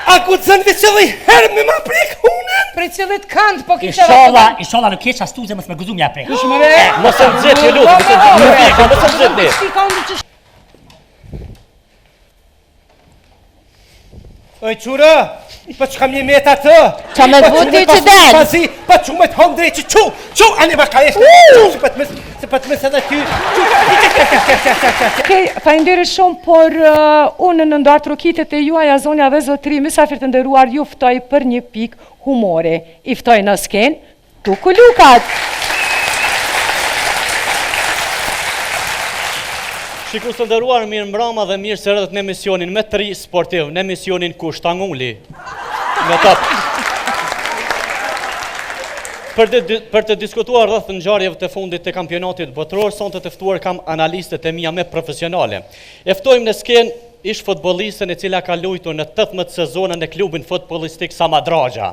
A ku të zënë vëqëllë i herë me ma prek hunën? Prej cilët kënd, po kishe Inshallah nuk keq astuze mos me gëzu mja prek. Mos e nëzit, ju lutë, mos e nëzit. Oj, qura, pa që kam një meta të? Qa me të vuti që del? Pa që me të hong drejtë që që, anë e baka eshte, se pa të mësë edhe ty, Okej, faleminderit shumë, por unë në ndarë trokitet e juaja, zonja dhe zotri, mysafir të nderuar, ju ftoj për një pik humore. I ftoj në sken, Tuku Lukat. Shikus të ndëruar, mirë mbrama dhe mirë se rëdhët në emisionin me 3 sportiv, në emisionin Kushtangulli. Me top. Për të diskutuar rreth ngjarjeve të fundit të kampionatit botëror, sonte të ftuar kam analistët e mia me profesionale. E ftojmë në sken ish futbollistën e cila ka luajtur në 18 sezona në klubin futbollistik Samadragja.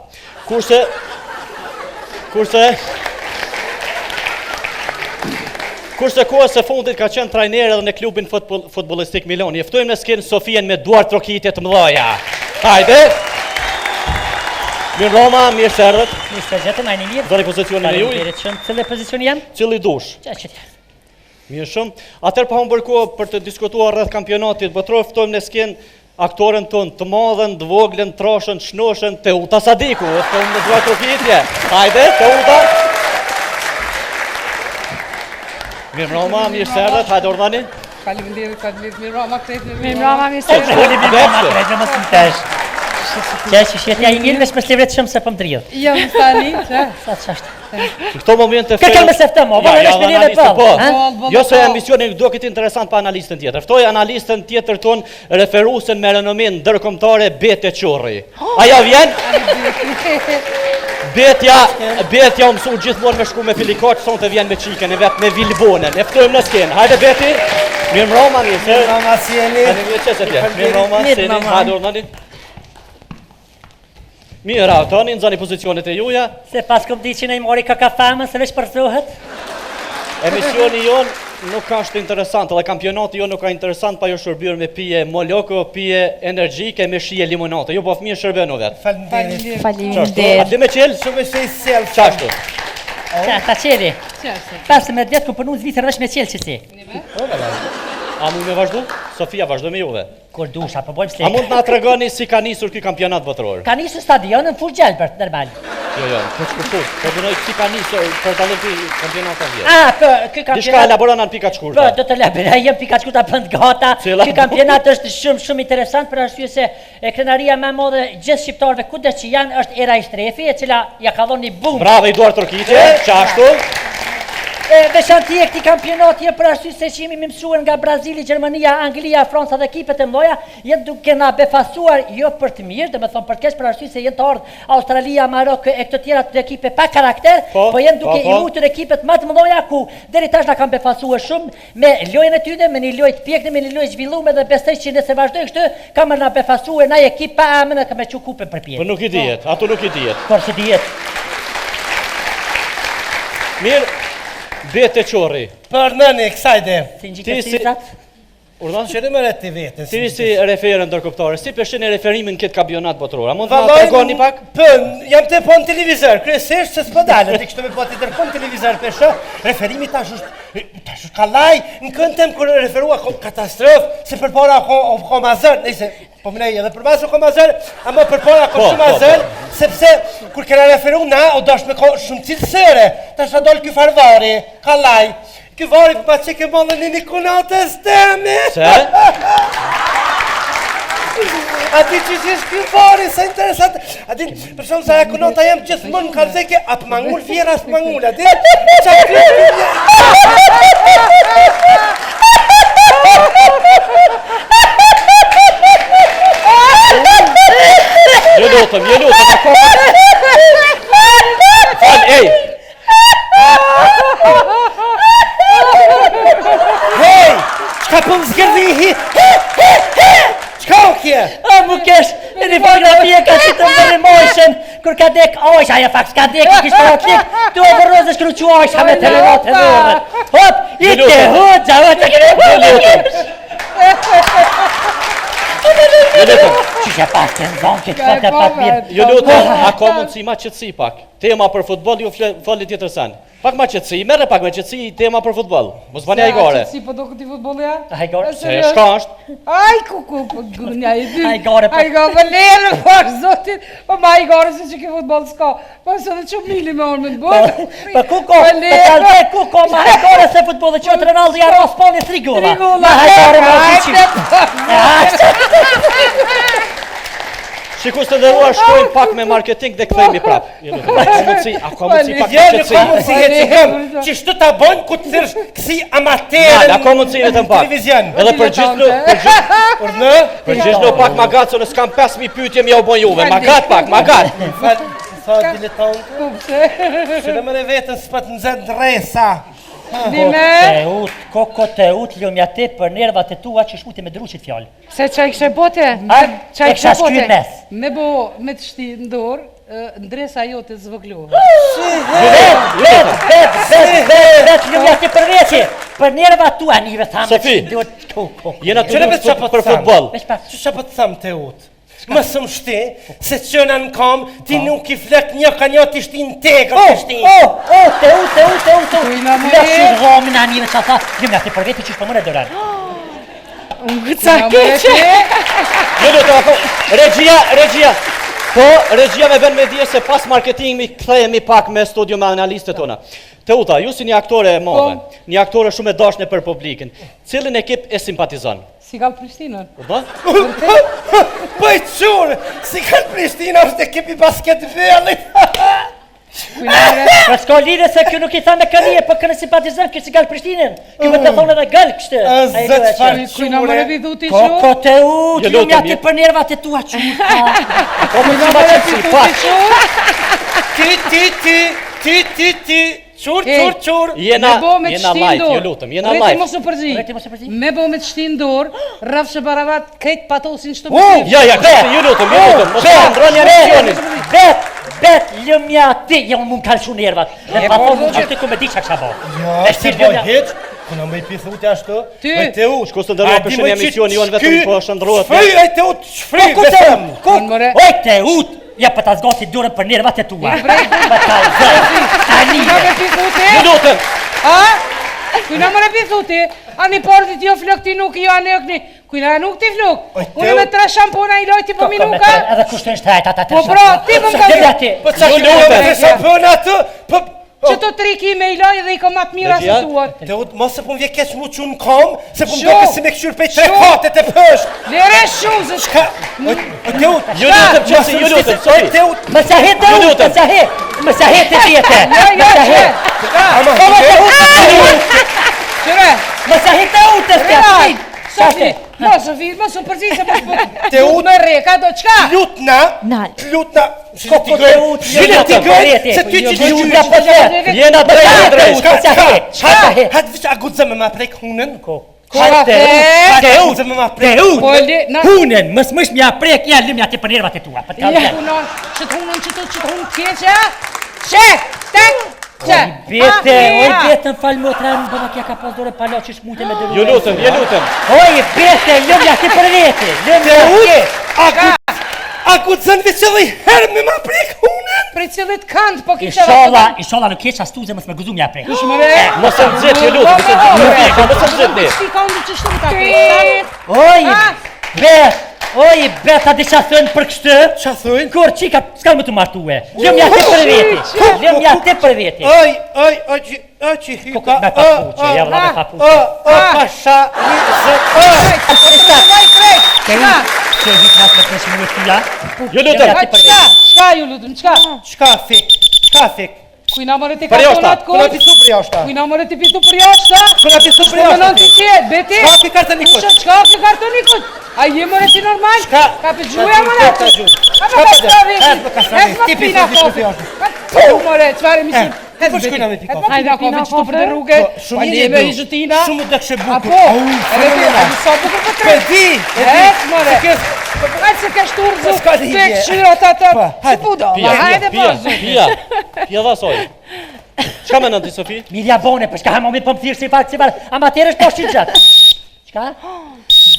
Kurse kohës e fundit ka qenë trajner edhe në klubin futbollistik Milani. E ftojmë në sken Sofien me duar trokitje të mëdha. Hajde! Mirë Roma, mirë se erdhët. Mirë se gjetëm, ajni mirë. Zoni pozicionin e juj. Faleminderit shumë. Cili pozicioni jam? Cili dush. Mirë shumë. Atëherë pa humbur kohë për të diskutuar rreth kampionatit botëror, ftojmë në sken aktorën tonë të madhen, të voglën, trashën, shnoshën, Teuta Sadiku. Ftojmë në duar trokitje. Hajde, Teuta. Mirë Roma, mirë se erdhët. Hajde urdhani. Faleminderit, mirë Roma, mirë se erdhët. Që shjetja I mirë veç me slivret shumë se pëm dridhë. Jo, më stani, që? Sa të qashtë. Në këto momente... Ka me se ftëm, o, bërë veç me një dhe pëllë. Jo se emisionin do këtë interesant pa analistën tjetër. Ftoj analistën tjetër ton referusen me renomin ndërkombëtare Bete Qorri. Aja vjen? Betja u mësu gjithmonë me shku me filikoq, son të vjen me qiken e vetë me vilbonen. E ftojmë në skenë. Hajde Beti. Mirë Roma, mirë se. Mirë Roma, si e një. Hajde mirë qëse tje. Mirë Roma, si e një. Hajde urnani. Mirë, Toni, nëzani pozicionet e juja. Se pas këm di që ne I mori ka famën, se veç përthohet. Emisioni jonë nuk ka shtë interesant, dhe kampionati jonë nuk ka interesant, pa jo shërbyrë me pije moloko, pije energjike, me shije limonate. Jo, po fëmijë shërbenu vetë. Faleminderit. A di me qelë? Shumë e shej sjellë. Qashtu? Ta qeli. 15 vjetë ku përnu zvitër veç me qelë që si. A mund me vazhdu? Sofia, vazhdo me juve. Kur dusha, po bojmë A mund nga të regoni si ka nisur këj kampionat botëror? Ka nisur stadionën full gjelbër, normal. Jo, po shkurtur. Po dënoj si ka nisur për dalim këj kampionat të vjetë. Kë kampionat... Dishka elaboran anë pika të shkurta. Po, do të elaboraj, jem pika të shkurta pënd gata. Kë kampionat është shumë interesant për arsye se krenaria me modhe gjithë shqiptarëve kude që janë është era I Shtrefi, e cila ja ka dhoni bum. Bravo I duar Turkite, qashtu. Veçanti e këti kampionati për arsye se që jemi mësuar nga Brazili, Gjermania, Anglia, Franca dhe ekipet e mdoja, jenë duke na befasuar jo për të mirë, dhe me thonë për keq për arsye se jenë të ardhë Australia, Marok e këto tjera të ekipe pa karakter, po jenë duke I mutur ekipet më të mdoja ku deri tash na kanë befasuar shumë me lojën e tyre, me një lojë të pjekme, me një lojë zhvilluar dhe besoj që nëse vazhdoj kështu, kanë na befasuar na ekip pa amën me çu kupën për pjesë. Po nuk I dihet, ato nuk I dihet. Por se dihet. Mirë. Bete Qorri. Për nëni, kësajde. Si në gjithë të Urdhon? Qëri më reti vetën. Si referën ndërkombëtare, si përshin e referimin këtë kampionat botëror? A mund të na tregoni pak? Jam të po në televizor, kryesisht se s'po dalë, ti kështu me po të tërkon televizor për shoh, referimi tash është kallaj, në këndem kur referua katastrofë, se përpara ko mazër, nëse po më nej edhe për masë ko mazër, ama përpara ko shumë mazër, sepse kur kena referu na, o dash me ko shumë cilësëre, tash a dol ky farvari, kallaj. Ky vari pa që ke mëllën një nikonatës teme. Se? A ti që është ky vari, sa interesant. A ti, për shumë sa e konata jam gjithmonë në kalzeke, atë mangull vjera së mangull, a ti? Qa kërë Je lutëm, ako. Fal, ej. Hej, qka për më zgërdi? Qka o kje? A mu kesh, në një fotografie ka që të më mojshën, kur ka dek ojsh, aja pak s'ka dek, I kishtë të klik, tu e vërrozë shkru që ojsh, me telefonat e nërë. Hop, I te hudja, o të kërë. Je lutëm, Që që pas të nëzonë, këtë fatë e patë mirë. Ju lutem, a ka mundësi ma qëtësi pak? Tema për futbol ju fali tjetër sen. Pak ma qëtësi, merre pak me qëtësi tema për futbol. Mos bani hajgare. Si po do këti futbol ja? Hajgare? Se shka është? Aj, ku, gënja i dy. Hajgare, po. Hajgare, për lërë, për zotit. Po ma hajgare se që ki futbol s'ka. Po se dhe që mili me orë me të bërë. Pa ku ko, pa kalbe ku ko, ma hajgare se futbol dhe qëtë Ronaldo ja rasponi 3 gola. Ma hajgare me orë Shikus të ndëruar shkojnë pak me marketing dhe këthejmi prap. A ka mundësi pak Jeni ka mundësi që shtu ta bojnë ku të thërsh kësi amaterën a ka mundësi vetëm pak. televizion. Edhe përgjithlu pak ma gatë, se në s'kam 5.000 pyetje mja u bon juve. Ma gatë pak, ma gatë. Sa diletant. Shënë më në vetën s'pat në zëndë resa. Koko te ut, ljumja te për nervat e tua që shmute me druqit fjallë. Se qa i kështë bote? E kësha shkyrë mes. Me bo me të shti ndorë, ndresa jo të zvëglu. Vet, ljumja te për veqe. Për nervat tua njëve thamë. Sofi, jena të Qëre luft vetë për futbol. Që po të thamë te ut? Më së më shti, se qëna në kam, ti nuk i flek një ka një të shti në tegër të shti. Te ut. Lëshin romin a njëve që a tha, ljumja te për vete që shpo mëre dëran. Unë këca keqe. Regjia. Po, regjia me ben me dje se pas marketing mi këthejemi pak me studio me analistët tona. Teuta, ju si një aktore e madhe, një aktore shumë e dashne për publikin, cilin ekip e simpatizon? Si ka Prishtinën? Po? Po i qurë, si kanë Prishtina është ekipi basketballit. Për s'ka lidhe se kjo nuk i tha me kënije, për kënë simpatizën, kjo si gallë Prishtinën. Kjo më të thonë edhe gallë kështë. Zëtë farë Kujna më revi dhuti që? Koko te ut, ljumja ti për nervat e tua që. Kujna më revi dhuti që? Ti, qur. Jena light, ju lutem, jena light. Reti mos në përzi. Me bo me të shtinë dorë, rafë shë baravat, krejt patosin shtë më Ja, këtë, ju lutem, mos të ndroni emisionin. Bet, ljumja ti, jo mund kalë shu nervat. Dhe pa thonë që ti ku me di që kësha bo. Ja, si boj hit, kuna me i pithute ashtu. Ty, Shkus të ndërrua për shënë emisioni, jo në vetëm po shëndruat. Shfri, e te ut, shfri, besëm. Oj, te ut, ja për ta zgati durën për nervat e tua. Ju lutem. Kujna më repi thuti, ani portit jo flok ti nuk jo ane okni. Kujna nuk ti flok. Unë me 3 shampona i lojti po minuka. Edhe kushtë në shtajt ata 3 Po pra, ti më më ka Po qa që me 3 shampona të, që të 3 kime i loj dhe i ko matë mira se tuat. Te ut, mos se po më vje keq mu që në kam, se po më do kësi me këshur pej 3 katet e pësht. Lere shumë se shka. Te ut, Ju lutem, qësi, ju lutem, sorry. Te ut, Më sa het te ut, më sa het te vjetë. Qëre, Më sa het te ut të spjatë. Sofi, mos më përzi se mos për... Te ut, Me reka do qka? lutna, Koko te ut, Shile ti gëjt, se ty që ljumja për vetë. Jena drejt. Më sa het. Hatë vëq agudze me ma prek hunën? Te Agudze me ma prek. Hunen, mës mja prek, ja ljumja ti për nervat e tua. Ja, hunon, që të hunon tjeqa? Që, tek, që. Oj bete në falë motra, në bëma kja ka pas dore palo që shmute me dërru. Ju lutem. Oj bete, ljumja ti për vete. Agudzen veç edhe i herë me ma prek hunën? Prej cilët kant, po kisha Inshallah nuk keqa stuze mës me guzu mja prek. Mos e nëzit, ju lutem, mos e nëzit. Shti ka unë që shtu ka Oj beta di qa thënë për kështë. Qa thënë? Kur qika s'ka më të martue. Ljumja ti për vete. Oj, që hyka. Kokot me papuqe, ja vla me papuqe. Pasha, Që e hitë nasë me 3 minut tila. Ju lutem. Qka ju lutem, qka? Qka fik? Kujna mërë ti Për jashta, kartonat Kuna kod? pisu për jashta. Kujna mërë ti pisu për jashta? Kuna pisu për Më nënë jashta. ti qetë, beti? Qka ki kartonikut? Qka ki kartonikut? A je mërë ti normal? Qka? Ka për gjuja mërë? Qka gjuja? Ka për kastravi? Hes për kastravi. Ti pisu pina pisu për kofi. jashta. Po mërë, qëfar e mishë? Po shkujna me pikon. Hajda kofi që të për të rrugë. Shumë Pa një lebe i zhutina. Shumë dhe kështë bukur. Apo? Edhe ti, a du sa bukur për tre? Di. Hes mërë. Hajde se kesh turzu. S'ka lidhje. Se këshirot atë. Si pudo. Hajde po. Pia vasoj. Qka me nëndi, Sofi? Milja bone, për shka ha momit për më thirë si farë, amaterë është po shqilë gjatë. Qka?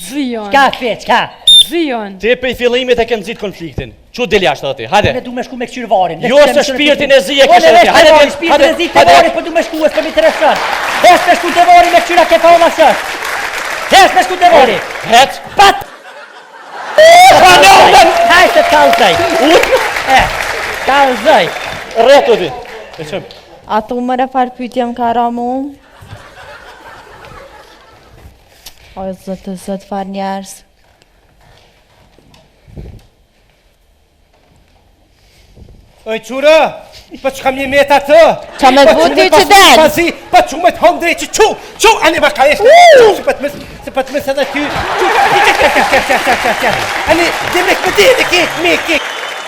Zion. Qka fe, qka? Zion. Ti për i fillimit e ke nëzit konfliktin. Që del jashtë aty? Hajde. Ne du me shku me këshyrë varin. Jo se shpirtin e zi e kështë aty. Hajde, Hajde, shpirtin e zi të varin, po du me shku, s'po mi intereson. Hes me shku të varin me këshyra ke fa ma shës. Hes me shku të varin. Het. Pat! Hajde të kalëzaj. Kalëzaj. Rretu ti. E qëm. A tu më refar pytje më ka ra mu? O, zëtë far njerës. Oj, qura, pa që kam një meta të? Qa me të buti që del? Pa që me të hom drejtë, që, ani ma ka eshte, se pa të mes edhe ty, që, ani, dhe me këtë dhe ke, me ke.